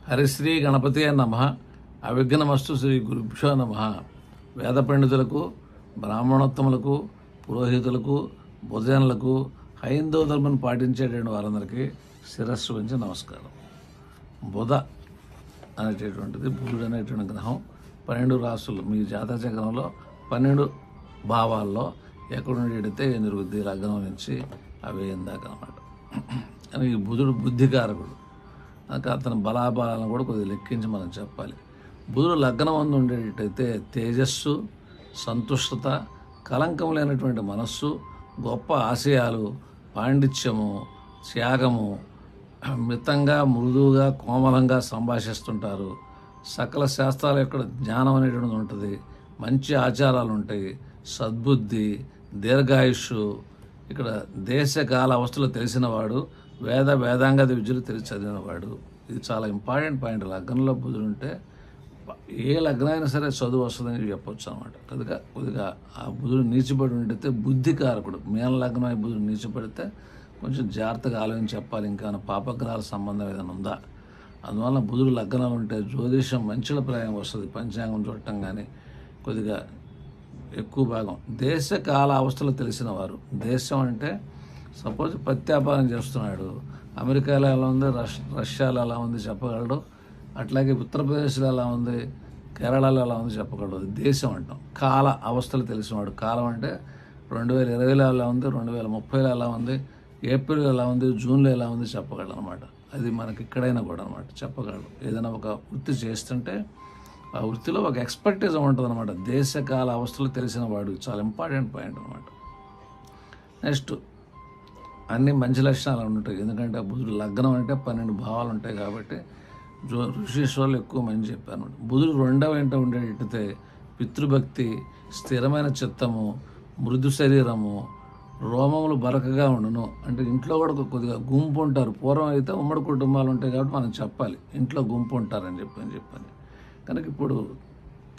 హరిశ్రీ గణపతి నమ. అవిఘ్నమస్తు శ్రీ గురుభ్యో నమ. వేద పండితులకు, బ్రాహ్మణోత్తములకు, పురోహితులకు, భుజనులకు, హైందవ ధర్మం పాటించేటువంటి వారందరికీ శిరస్సు వంచి నమస్కారం. బుధ అనేటటువంటిది, బుధుడు అనేటువంటి గ్రహం 12 రాశులు మీ జాతక చక్రంలో 12 భావాల్లో ఎక్కడుండి ఎడితే ఏం జరుగుద్ది లగ్నం నుంచి అవి ఇందాక అనమాట. ఈ బుధుడు బుద్ధికారకుడు, అతని బలాబలాలను కూడా కొద్దిగా లెక్కించి మనం చెప్పాలి. బుధుడు లగ్నం అందు ఉండేటైతే తేజస్సు, సంతుష్టత, కలంకం లేనటువంటి మనస్సు, గొప్ప ఆశయాలు, పాండిత్యము, త్యాగము, మితంగా మృదువుగా కోమలంగా సంభాషిస్తుంటారు. సకల శాస్త్రాల యొక్క జ్ఞానం అనేటువంటిది ఉంటుంది. మంచి ఆచారాలు ఉంటాయి. సద్బుద్ధి, దీర్ఘాయుష్షు, ఇక్కడ దేశకాల అవస్థలు తెలిసినవాడు, వేదాంగ విద్యలు చదివినవాడు. ఇది చాలా ఇంపార్టెంట్ పాయింట్. లగ్నంలో బుధుడు ఉంటే ఏ లగ్నం అయినా సరే చదువు వస్తుందని చెప్పొచ్చు అనమాట. కొద్దిగా ఆ బుధుడు నీచిపడి ఉండితే బుద్ధికారకుడు. మేన లగ్నం అయి బుధుడు నీచిపడితే కొంచెం జాగ్రత్తగా ఆలోచించి చెప్పాలి. ఇంకా పాపగ్రహాల సంబంధం ఏదైనా ఉందా. అందువల్ల బుధుడు లగ్నాలు ఉంటే జ్యోతిషం మంచిల ప్రయాణం వస్తుంది. పంచాంగం చూడటం కానీ కొద్దిగా ఎక్కువ భాగం దేశకాల అవస్థలు తెలిసిన వారు. దేశం అంటే సపోజ్ ప్రత్యాపారం చేస్తున్నాడు, అమెరికాలో ఎలా ఉంది, రష్యాలో ఎలా ఉంది చెప్పగలడు. అట్లాగే ఉత్తరప్రదేశ్లో ఎలా ఉంది, కేరళలో ఎలా ఉంది చెప్పగలడు. దేశం అంటాం. కాల అవస్థలు తెలిసినవాడు. కాలం అంటే 2020లో ఎలా ఉంది, 2030లో ఎలా ఉంది, ఏప్రిల్ ఎలా ఉంది, జూన్లో ఎలా ఉంది చెప్పగలడు అనమాట. అది మనకి ఇక్కడైనా కూడా అనమాట చెప్పగలడు. ఏదైనా ఒక వృత్తి చేస్తుంటే ఆ వృత్తిలో ఒక ఎక్స్పర్టీజ్ ఉంటుంది అనమాట. దేశకాల అవస్థలు తెలిసిన వాడు చాలా ఇంపార్టెంట్ పాయింట్ అనమాట. నెక్స్ట్ అన్ని మంచి లక్షణాలు ఉంటాయి. ఎందుకంటే బుధుడు లగ్నం అంటే 12 భావాలు ఉంటాయి కాబట్టి ఋషీశ్వరులు ఎక్కువ మంచి చెప్పారు. బుధుడు 2వ ఇంట ఉండేటైతే పితృభక్తి, స్థిరమైన చిత్తము, మృదు శరీరము, రోమములు బరకగా ఉండును. అంటే ఇంట్లో కూడా కొద్దిగా గుంపు ఉంటారు. పూర్వం అయితే ఉమ్మడి కుటుంబాలు ఉంటాయి కాబట్టి మనం చెప్పాలి ఇంట్లో గుంపు ఉంటారని చెప్పని. కనుక ఇప్పుడు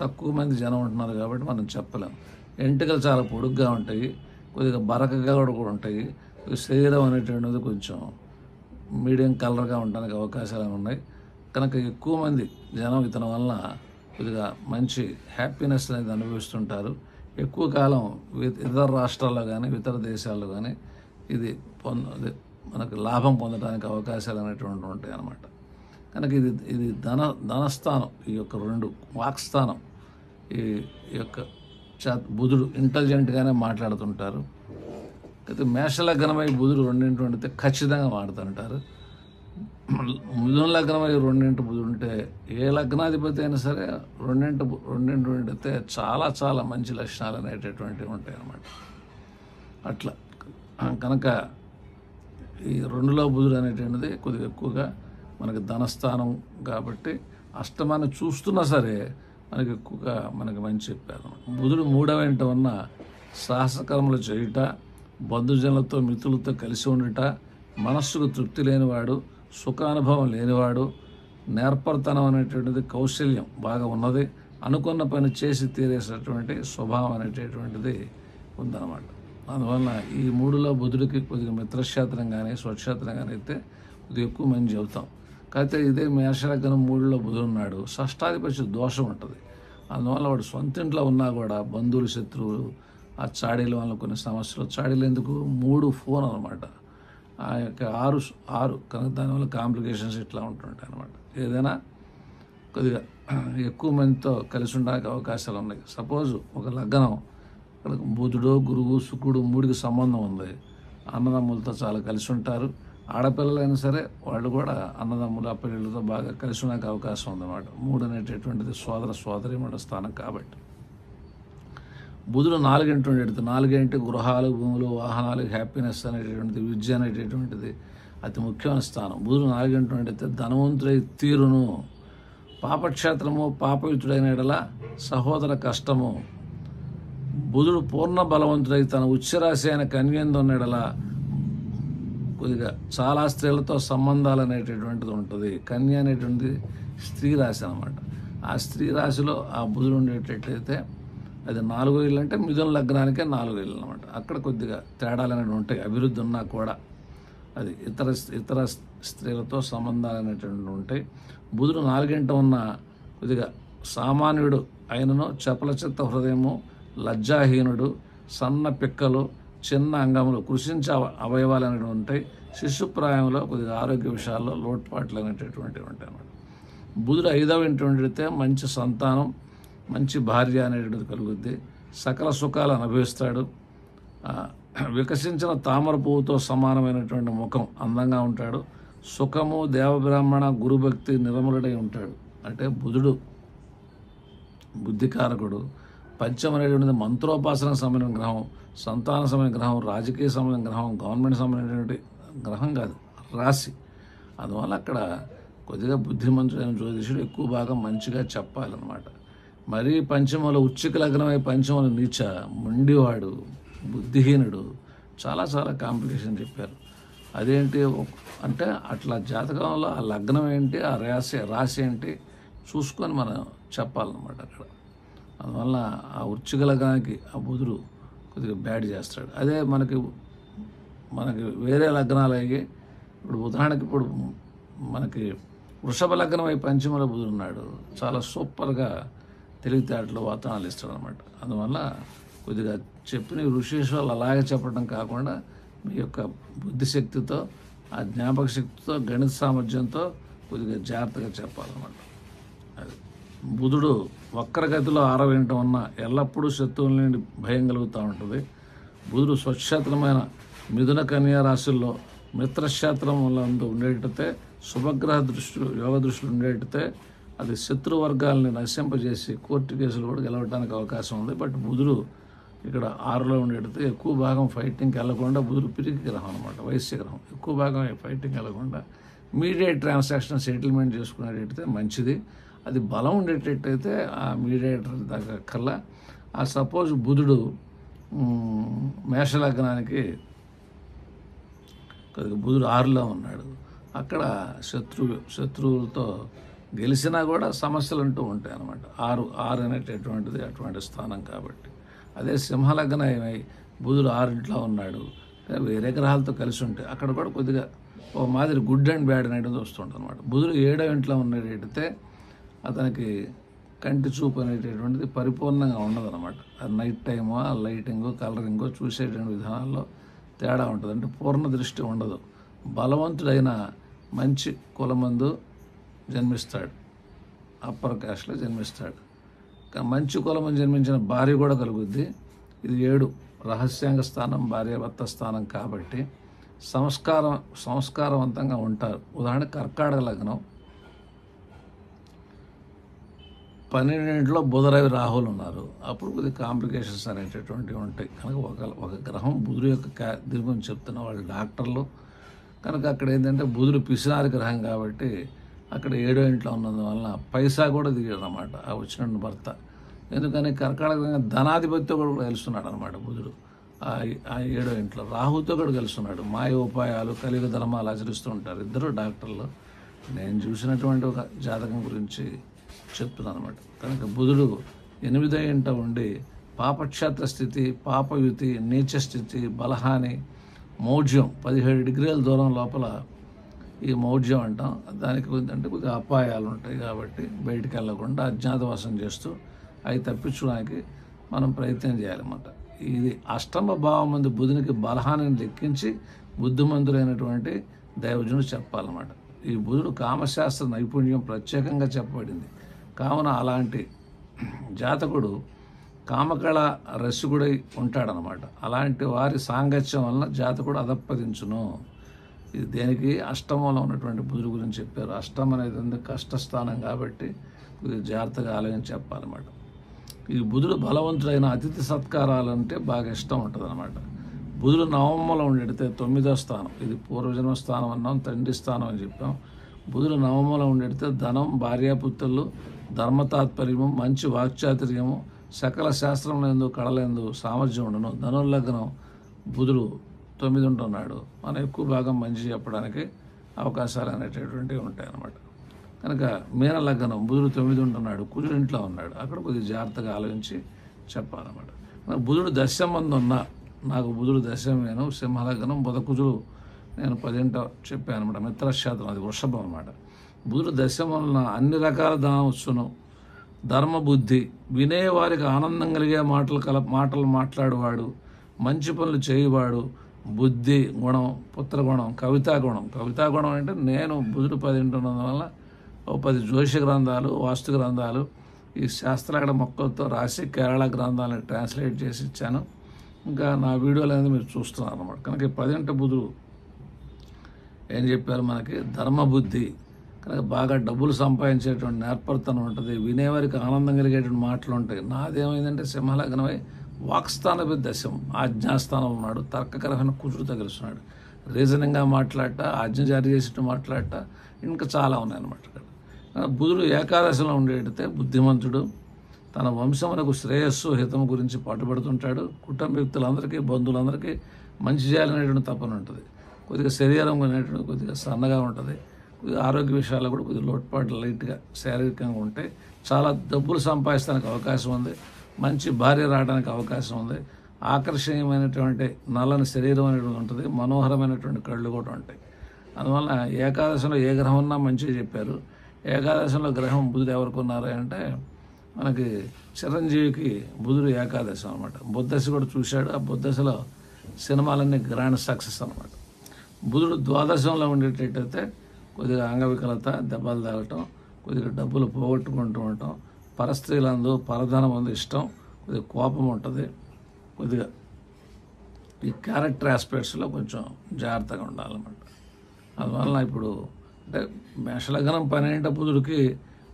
తక్కువ మంది జనం ఉంటున్నారు కాబట్టి మనం చెప్పలేం. ఎంటుకలు చాలా పొడుగ్గా ఉంటాయి, కొద్దిగా బరకగా కూడా ఉంటాయి. శరీరం అనేటువంటిది కొంచెం మీడియం కలర్గా ఉండడానికి అవకాశాలు ఉన్నాయి. కనుక ఎక్కువ మంది జనం ఇతని వలన కొద్దిగా మంచి హ్యాపీనెస్ అనేది అనుభవిస్తుంటారు. ఎక్కువ కాలం ఇతర రాష్ట్రాల్లో కానీ ఇతర దేశాల్లో కానీ ఇది మనకు లాభం పొందడానికి అవకాశాలు అనేటువంటివి ఉంటాయి అన్నమాట. కనుక ఇది ధనస్థానం. ఈ యొక్క 2 వాక్స్థానం. ఈ యొక్క బుధుడు ఇంటెలిజెంట్గానే మాట్లాడుతుంటారు. అయితే మేషలగ్నమై బుధుడు 2 ఉంటే ఖచ్చితంగా మాడుతుంటారు. మిథున లగ్నమై 2 బుధుడు ఉంటే ఏ లగ్నాధిపతి అయినా సరే 2 ఉండితే చాలా చాలా మంచి లక్షణాలు అనేటటువంటివి ఉంటాయి అన్నమాట. అట్లా కనుక ఈ 2లో బుధుడు అనేటువంటిది కొద్దిగా ఎక్కువగా మనకి ధనస్థానం కాబట్టి అష్టమాన్ని చూస్తున్నా సరే మనకి ఎక్కువగా మనకి మంచి చెప్పారు. బుధుడు 3వ ఇంట ఉన్న సాహసకర్మలు చేయుట, బంధుజనులతో మిత్రులతో కలిసి ఉండుట, మనస్సుకు తృప్తి లేనివాడు, సుఖానుభవం లేనివాడు, నేర్పరితనం అనేటువంటిది కౌశల్యం బాగా ఉన్నది, అనుకున్న పని చేసి తీరేసేటువంటి స్వభావం అనేటటువంటిది ఉందన్నమాట. అందువలన ఈ 3లో బుధుడికి కొద్దిగా మిత్రక్షేత్రం కానీ స్వక్షేత్రం కానీ అయితే కొద్దిగా ఎక్కువ మంది చెబుతాం. కాకపోతే ఇదే మేషలగ్నం 3లో బుధుడు ఉన్నాడు, షష్టాధిపత్య దోషం ఉంటుంది. అందువల్ల వాడు సొంత ఇంట్లో ఉన్నా కూడా బంధువులు, శత్రువులు, ఆ చాడీల వల్ల కొన్ని సమస్యలు. చాడీలు ఎందుకు 3 ఫోన్ అనమాట. ఆ యొక్క 6 కనుక దానివల్ల కాంప్లికేషన్స్ ఇట్లా ఉంటుంటాయి అనమాట. ఏదైనా కొద్దిగా ఎక్కువ మందితో కలిసి ఉండడానికి అవకాశాలు ఉన్నాయి. సపోజ్ ఒక లగ్నం బుధుడు, గురువు, శుక్రుడు 3కి సంబంధం ఉంది. అన్నదమ్ములతో చాలా కలిసి ఉంటారు. ఆడపిల్లలైనా సరే వాళ్ళు కూడా అన్నదమ్ములు అప్పటితో బాగా కలిసి ఉండడానికి అవకాశం ఉందన్నమాట. 3 అనేటటువంటిది సోదరీమణుల స్థానం కాబట్టి. బుధుడు 4 ఇంటి ఉండేది. 4 గృహాలు, భూములు, వాహనాలు, హ్యాపీనెస్ అనేటటువంటిది, విద్య అనేటటువంటిది అతి ముఖ్యమైన స్థానం. బుధుడు 4 ఇంటి ఉండేది ధనవంతుడై తీరును, పాపక్షేత్రము, పాపయుతుడైన ఎడల సహోదర కష్టము. బుధుడు పూర్ణ బలవంతుడై తన ఉచ్చరాశి అయిన కన్యందు ఉన్న ఎడల కొద్దిగా చాలా స్త్రీలతో సంబంధాలు అనేటటువంటిది ఉంటుంది. కన్య అనేటువంటిది స్త్రీ రాశి అనమాట. ఆ స్త్రీ రాశిలో ఆ బుధుడు ఉండేటట్టయితే అది 4వ ఇల్లు అంటే మిథున లగ్నానికే 4వ ఇల్లు అనమాట. అక్కడ కొద్దిగా తేడాలు అనేవి ఉంటాయి. అభివృద్ధి ఉన్నా కూడా అది ఇతర ఇతర స్త్రీలతో సంబంధాలు అనేటువంటి ఉంటాయి. బుధుడు 4వ ఉన్న కొద్దిగా సామాన్యుడు అయినను చపల చిత్త హృదయము, లజ్జాహీనుడు, సన్న పిక్కలు, చిన్న అంగములు, కృషించే అవయవాలు అనేవి ఉంటాయి. శిశుప్రాయంలో కొద్దిగా ఆరోగ్య విషయాల్లో లోటుపాట్లు అనేటటువంటివి ఉంటాయి అన్నమాట. బుధుడు 5వ ఇంటి ఉండితే మంచి సంతానం, మంచి భార్య అనేటువంటిది కలుగుద్ది. సకల సుఖాలు అనుభవిస్తాడు. వికసించిన తామర పువ్వుతో సమానమైనటువంటి ముఖం, అందంగా ఉంటాడు. సుఖము, దేవబ్రాహ్మణ, గురుభక్తి నిర్మలుడై ఉంటాడు. అంటే బుధుడు బుద్ధికారకుడు. పంచం అనేటువంటిది మంత్రోపాసనకు సంబంధించిన గ్రహం, సంతాన సంబంధించిన గ్రహం, రాజకీయ సంబంధించిన గ్రహం, గవర్నమెంట్ సంబంధించినటువంటి గ్రహం కాదు, రాశి. అందువల్ల అక్కడ కొద్దిగా బుద్ధిమంతుడైన జ్యోతిషుడు ఎక్కువ భాగం మంచిగా చెప్పాలన్నమాట. మరీ పంచమంలో ఉచ్చిక లగ్నమై పంచమంలో నీచ, మొండివాడు, బుద్ధిహీనుడు, చాలా చాలా కాంప్లికేషన్ చెప్పారు. అదేంటి అంటే అట్లా జాతకంలో ఆ లగ్నం ఏంటి, ఆ రాశి ఏంటి చూసుకొని మనం చెప్పాలన్నమాట అక్కడ. అందువల్ల ఆ వృశ్చిక లగ్నానికి ఆ బుధుడు కొద్దిగా బ్యాడ్ చేస్తాడు. అదే మనకి వేరే లగ్నాలు అయ్యి ఇప్పుడు ఉదాహరణకి ఇప్పుడు మనకి వృషభ లగ్నం అయి పంచమల బుధుడు ఉన్నాడు, చాలా సూపర్గా తెలివితేటలు వాతావరణాలు ఇస్తాడు అనమాట. అందువల్ల కొద్దిగా చెప్పిన ఋషీశ్వరులు అలాగే చెప్పడం కాకుండా మీ యొక్క బుద్ధిశక్తితో, ఆ జ్ఞాపక శక్తితో, గణిత సామర్థ్యంతో కొద్దిగా జాగ్రత్తగా చెప్పాలన్నమాట. అది బుధుడు వక్రగతిలో 6వ ఇంట ఉన్న ఎల్లప్పుడూ శత్రువుల నుండి భయం కలుగుతూ ఉంటుంది. బుధుడు స్వక్షేత్రమైన మిథున కన్యా రాశుల్లో మిత్రక్షేత్రంలో ఉండేటైతే, శుభగ్రహ దృష్టిలు, యోగ దృష్టిలు ఉండేటైతే అది శత్రువర్గాల్ని నశింపజేసి కోర్టు కేసులు కూడా గెలవడానికి అవకాశం ఉంది. బట్ బుధుడు ఇక్కడ 6లో ఉండేటైతే ఎక్కువ భాగం ఫైటింగ్కి వెళ్లకుండా, బుధుడు పిరికి గ్రహం అనమాట, వైశ్య గ్రహం, ఎక్కువ భాగం ఫైటింగ్కి వెళ్లకుండా మీడియేట్ ట్రాన్సాక్షన్ సెటిల్మెంట్ చేసుకునేటైతే మంచిది. అది బలం ఉండేటట్టయితే ఆ మీడియేటర్ దాకా కల్లా ఆ సపోజ్ బుధుడు మేషలగ్నానికి కొద్దిగా బుధుడు 6లో ఉన్నాడు, అక్కడ శత్రువులతో గెలిచినా కూడా సమస్యలు అంటూ ఉంటాయి అన్నమాట. 6 అనేటటువంటిది అటువంటి స్థానం కాబట్టి. అదే సింహలగ్నం ఏమై బుధుడు 6ంట్లో ఉన్నాడు, వేరే గ్రహాలతో కలిసి ఉంటే అక్కడ కూడా కొద్దిగా ఓ మాదిరి గుడ్ అండ్ బ్యాడ్ అనేది వస్తుంటుంది అనమాట. బుధుడు 7వ ఇంట్లో ఉన్నట్టయితే అతనికి కంటి చూపు అనేటటువంటిది పరిపూర్ణంగా ఉండదన్నమాట. అది నైట్ టైమో, లైటింగో, కలరింగో చూసేటువంటి విధానాల్లో తేడా ఉంటుంది. అంటే పూర్ణ దృష్టి ఉండదు. బలవంతుడైన మంచి కులమందు జన్మిస్తాడు, అప్పర్ కాస్ట్లో జన్మిస్తాడు. మంచి కులము జన్మించిన భార్య కూడా కలుగుద్ది. ఇది 7 రహస్యాంగ స్థానం, భార్యాభర్త స్థానం కాబట్టి సంస్కారవంతంగా ఉంటారు. ఉదాహరణ కర్కాటక లగ్నం 12లో బుధరవి రాహులు ఉన్నారు, అప్పుడు కొద్దిగా కాంప్లికేషన్స్ అనేటటువంటివి ఉంటాయి. కనుక ఒక గ్రహం బుధుడు యొక్క దీని గురించి చెప్తున్న వాళ్ళు డాక్టర్లు కనుక అక్కడ ఏంటంటే బుధుడు పిసినారి గ్రహం కాబట్టి అక్కడ 7వ ఇంట్లో ఉన్నందువలన పైసా కూడా దిగాడు అనమాట ఆ వచ్చిన భర్త. ఎందుకని కర్కాటక ధనాధిపతితో కూడా కలుస్తున్నాడు అనమాట బుధుడు. ఆ 7వ ఇంట్లో రాహుతో కూడా కలుస్తున్నాడు. మాయ ఉపాయాలు, కలియుగ ధర్మాలు ఆచరిస్తూ ఉంటారు ఇద్దరు డాక్టర్లు. నేను చూసినటువంటి ఒక జాతకం గురించి చెప్తున్నాను అనమాట. కనుక బుధుడు 8వ ఇంట ఉండి పాపక్షేత్ర స్థితి, పాపయుతి, నీచ స్థితి, బలహాని, మౌఢ్యం 17 డిగ్రీల దూరం లోపల ఈ మౌఢ్యం అంటాం. దానికి కొద్దిగా అపాయాలు ఉంటాయి కాబట్టి బయటికి వెళ్ళకుండా అజ్ఞాతవాసం చేస్తూ అవి తప్పించడానికి మనం ప్రయత్నం చేయాలన్నమాట. ఇది అష్టమ భావం మంది బుధునికి బలహాన్ని లెక్కించి బుద్ధిమంతులైనటువంటి దైవజనుడు చెప్పాలన్నమాట. ఈ బుధుడు కామశాస్త్ర నైపుణ్యం ప్రత్యేకంగా చెప్పబడింది. కావున అలాంటి జాతకుడు కామకళ రసికుడై ఉంటాడనమాట. అలాంటి వారి సాంగత్యం వలన జాతకుడు అధప్పదించును. ఇది దేనికి అష్టమంలో ఉన్నటువంటి బుధుడు గురించి చెప్పారు. అష్టం అనేది కష్టస్థానం కాబట్టి కొద్దిగా జాగ్రత్తగా ఆలోచించి చెప్పాలన్నమాట. ఈ బుధుడు బలవంతుడైన అతిథి సత్కారాలంటే బాగా ఇష్టం ఉంటుంది అనమాట. బుధుడు నవమంలో ఉండేటితే 9వ స్థానం, ఇది పూర్వజన్మ స్థానం అన్నాం, తండ్రి స్థానం అని చెప్పాం. బుధుడు నవమంలో ఉండేటితే ధనం, భార్యాపుత్రులు, ధర్మతాత్పర్యము, మంచి వాక్చాతుర్యము, సకల శాస్త్రములందు కళలందు సామర్థ్యం ఉండను. ధనుర్లగ్నం బుధుడు 9 ఉంటున్నాడు, మనం ఎక్కువ భాగం మంచి చెప్పడానికి అవకాశాలు అనేటటువంటివి ఉంటాయి అన్నమాట. కనుక మీన లగ్నం బుధుడు 9 ఉంటున్నాడు, కుజుడు ఇంట్లో ఉన్నాడు, అక్కడ కొద్దిగా జాగ్రత్తగా ఆలోచించి చెప్పాలన్నమాట. బుధుడు దశమంది ఉన్నా, నాకు బుధుడు దశమేను, సింహలగ్నం బుధ కుజుడు నేను 10 చెప్పాను అనమాట. మిత్రక్షేత్రం అది వృషభం అనమాట. బుధుడు దశం వలన అన్ని రకాల ధనం వచ్చును. ధర్మబుద్ధి, వినేవారికి ఆనందం కలిగే మాటలు మాట్లాడేవాడు, మంచి పనులు చేయవాడు, బుద్ధి గుణం, పుత్రగుణం, కవితాగుణం అంటే నేను బుధుడు 10 ఉండడం వల్ల 10 జ్యోతిష గ్రంథాలు, వాస్తు గ్రంథాలు, ఈ శాస్త్రాగడ మొక్కలతో రాసి కేరళ గ్రంథాలను ట్రాన్స్లేట్ చేసి ఇచ్చాను. ఇంకా నా వీడియోలు అనేది మీరు చూస్తున్నారు అన్నమాట. కనుక 10 బుధుడు ఏం చెప్పారు మనకి, ధర్మబుద్ధి, కనుక బాగా డబ్బులు సంపాదించేటువంటి నేర్పరితనం ఉంటుంది, వినేవారికి ఆనందం కలిగేటువంటి మాటలు ఉంటాయి. నాదేమైందంటే సింహలగ్నమై వాక్స్థానపై దశం, ఆజ్ఞాస్థానం ఉన్నాడు, తర్కకరమైన కుజుడు తగిలిస్తున్నాడు, రీజనింగ్గా మాట్లాడట, ఆజ్ఞ జారీ చేసినట్టు మాట్లాడట, ఇంకా చాలా ఉన్నాయన్నమాట. ఇక్కడ బుధుడు ఏకాదశిలో ఉండేటైతే బుద్ధిమంతుడు, తన వంశమునకు శ్రేయస్సు హితము గురించి పాటుపడుతుంటాడు, కుటుంబ వ్యక్తులందరికీ బంధువులందరికీ మంచి చేయాలనేటువంటి తపన ఉంటుంది, కొద్దిగా శరీరం అనేటువంటి కొద్దిగా సన్నగా ఉంటుంది, కొద్దిగా ఆరోగ్య విషయాల్లో కూడా కొద్దిగా లోటుపాటు లైట్గా శారీరకంగా ఉంటే చాలా డబ్బులు సంపాదించడానికి అవకాశం ఉంది, మంచి భార్య రావడానికి అవకాశం ఉంది, ఆకర్షణీయమైనటువంటి నల్లని శరీరం అనేటువంటి ఉంటుంది, మనోహరమైనటువంటి కళ్ళు కూడా ఉంటాయి. అందువల్ల ఏకాదశిలో ఏ గ్రహం ఉన్నా మంచిగా చెప్పారు. ఏకాదశిలో గ్రహం బుధుడు ఎవరికి ఉన్నారు అంటే మనకి చిరంజీవికి బుధుడు ఏకాదశి అనమాట. బుద్ధశి కూడా చూశాడు. ఆ బుద్ధశిలో సినిమాలన్నీ గ్రాండ్ సక్సెస్ అనమాట. బుధుడు ద్వాదశంలో ఉండేటట్టయితే కొద్దిగా అంగవికలత, దెబ్బలు తాగటం, కొద్దిగా డబ్బులు పోగొట్టుకుంటూ ఉండటం, పరస్త్రీలందు పరధనం అందు ఇష్టం, కొద్దిగా కోపం ఉంటుంది, కొద్దిగా ఈ క్యారెక్టర్ ఆస్పెక్ట్స్లో కొంచెం జాగ్రత్తగా ఉండాలన్నమాట. అందువల్ల ఇప్పుడు అంటే మేషలగ్నం 12 బుధుడికి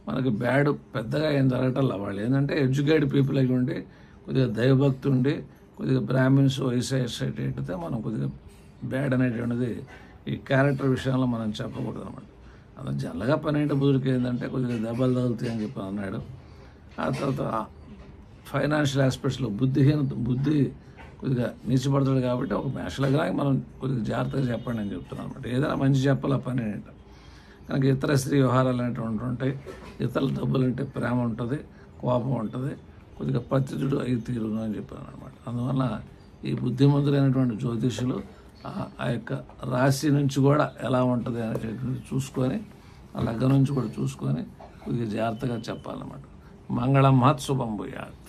మనకి బ్యాడ్ పెద్దగా ఏం జరగటంలా. వాళ్ళు ఏంటంటే ఎడ్యుకేటెడ్ పీపుల్ అయి ఉండి కొద్దిగా దైవభక్తి ఉండి కొద్దిగా బ్రాహ్మిన్స్ అయితే మనం కొద్దిగా బ్యాడ్ అనేటువంటిది ఈ క్యారెక్టర్ విషయంలో మనం చెప్పకూడదు అనమాట. అందులో జనరల్గా 12 బుధుడికి ఏంటంటే కొద్దిగా దెబ్బలు తగులుతాయి అని చెప్పి అన్నాడు. ఆ తర్వాత ఫైనాన్షియల్ ఆస్పెక్ట్స్లో బుద్ధి కొద్దిగా నీచిపడతాడు కాబట్టి ఒక మేషలగ్నానికి మనం కొద్దిగా జాగ్రత్తగా చెప్పండి అని చెప్తున్నాను అనమాట. ఏదైనా మంచి చెప్పాలి 12. కనుక ఇతర స్త్రీ వ్యవహారాలు అనేటువంటి ఉంటాయి, ఇతరుల డబ్బులు అంటే ప్రేమ ఉంటుంది, కోపం ఉంటుంది, కొద్దిగా పతితుడు అయి తీరును అని చెప్పాను అనమాట. అందువల్ల ఈ బుద్ధిమంతులైనటువంటి జ్యోతిషులు ఆ యొక్క రాశి నుంచి కూడా ఎలా ఉంటుంది అనేటటువంటి చూసుకొని, ఆ లగ్నం నుంచి కూడా చూసుకొని కొద్దిగా జాగ్రత్తగా చెప్పాలన్నమాట. మంగళం మహత్ శుభం భూయాత్.